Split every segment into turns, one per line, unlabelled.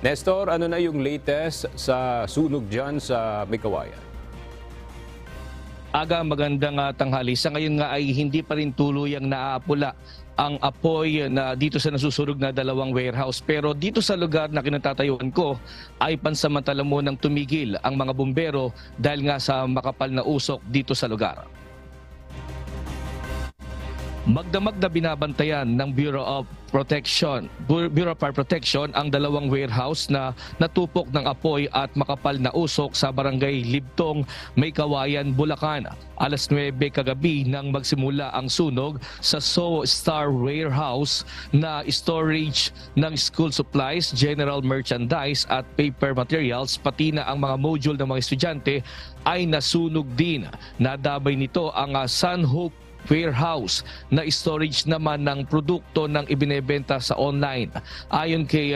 Nestor, ano na yung latest sa sunog dyan sa May Kawayan?
Aga, magandang tanghali. Sa ngayon nga ay hindi pa rin tuluyang naaapula ang apoy na dito sa nasusunog na dalawang warehouse. Pero dito sa lugar na kinatatayuan ko ay pansamantala munang tumigil ang mga bumbero dahil nga sa makapal na usok dito sa lugar. Magdamag na binabantayan ng Bureau of Fire Protection ang dalawang warehouse na natupok ng apoy at makapal na usok sa barangay Libtong, May Kawayan, Bulacan. Alas 9 kagabi nang magsimula ang sunog sa So Star Warehouse na storage ng school supplies, general merchandise at paper materials, pati na ang mga module ng mga estudyante ay nasunog din. Nadabay nito ang Sun Hope Warehouse na storage naman ng produkto ng ibinebenta sa online. Ayon kay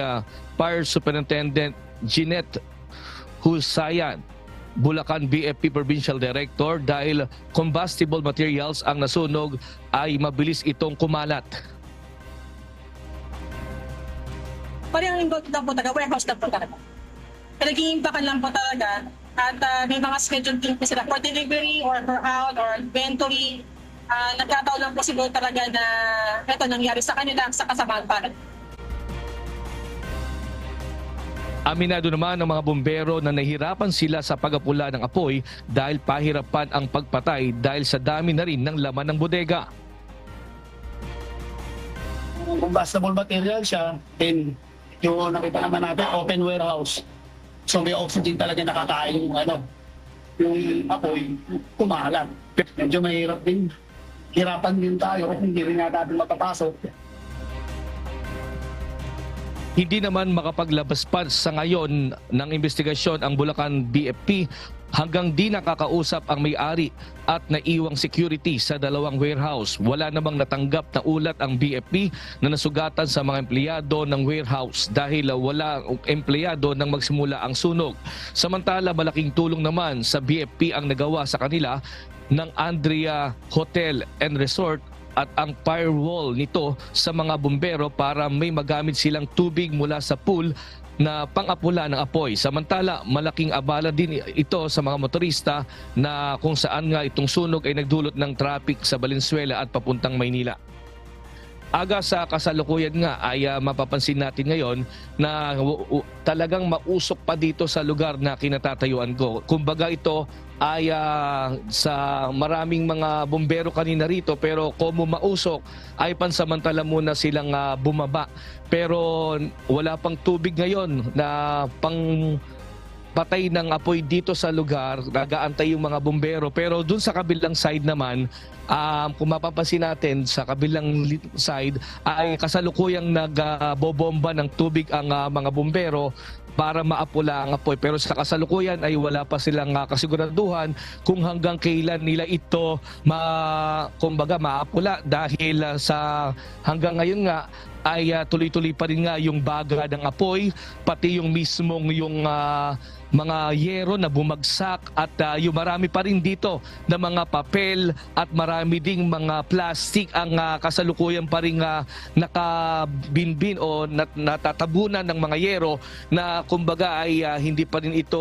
Fire Superintendent Jeanette Husayan, Bulacan BFP Provincial Director, dahil combustible materials ang nasunog ay mabilis itong kumalat.
Parang ingot lang po talaga, warehouse lang po talaga. Nag-iimpakan lang po talaga at may mga schedule din po sila for delivery or for out or inventory. Nagkataon lang po siguro talaga na ito nangyari sa kanila sa kasamaan pa.
Aminado naman ng mga bumbero na nahihirapan sila sa pag-apula ng apoy dahil pahirapan ang pagpatay dahil sa dami na rin ng laman ng bodega.
Combustible material siya, then yung nakita naman natin, open warehouse. So may oxygen talaga nakakain yung yung apoy, kumalat. Medyo mahirap din. Hirapan din tayo kung hindi rin natin mapapasok.
Hindi naman makapaglabas pa sa ngayon ng investigasyon ang Bulacan BFP hanggang di nakakausap ang may-ari at naiwang security sa dalawang warehouse. Wala namang natanggap na ulat ang BFP na nasugatan sa mga empleyado ng warehouse dahil wala empleyado nang magsimula ang sunog. Samantala, malaking tulong naman sa BFP ang nagawa sa kanila ng Andrea Hotel and Resort at ang firewall nito sa mga bumbero para may magamit silang tubig mula sa pool na pang-apula ng apoy. Samantala, malaking abala din ito sa mga motorista na kung saan nga itong sunog ay nagdulot ng traffic sa Valenzuela at papuntang Maynila. Aga, sa kasalukuyan nga ay mapapansin natin ngayon na talagang mausok pa dito sa lugar na kinatatayuan ko. Kumbaga ito ay sa maraming mga bumbero kanina rito, pero como mausok ay pansamantala muna silang bumaba. Pero wala pang tubig ngayon na pang patay ng apoy dito sa lugar, nag-aantay yung mga bumbero. Pero dun sa kabilang side naman, kung mapapansin natin sa kabilang side ay kasalukuyang nagbobomba ng tubig ang mga bumbero para maapula ang apoy. Pero sa kasalukuyan ay wala pa silang kasiguraduhan kung hanggang kailan nila ito kumbaga maapula dahil sa hanggang ngayon nga ay tuloy-tuloy pa rin nga yung baga ng apoy, pati yung mismong yung mga yero na bumagsak at yung marami pa rin dito na mga papel at marami ding mga plastic ang kasalukuyan pa rin nakabinbin o natatabunan ng mga yero na kumbaga ay hindi pa rin ito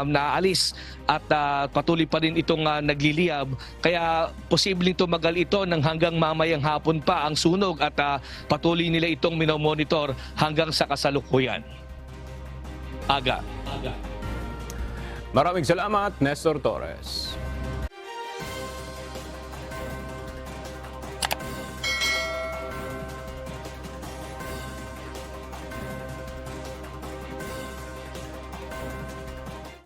naalis at patuloy pa rin itong nagliliyab. Kaya posibleng tumagal ito ng hanggang mamayang hapon pa ang sunog at patuloy nila itong minomonitor hanggang sa kasalukuyan. Aga.
Maraming salamat, Nestor Torres.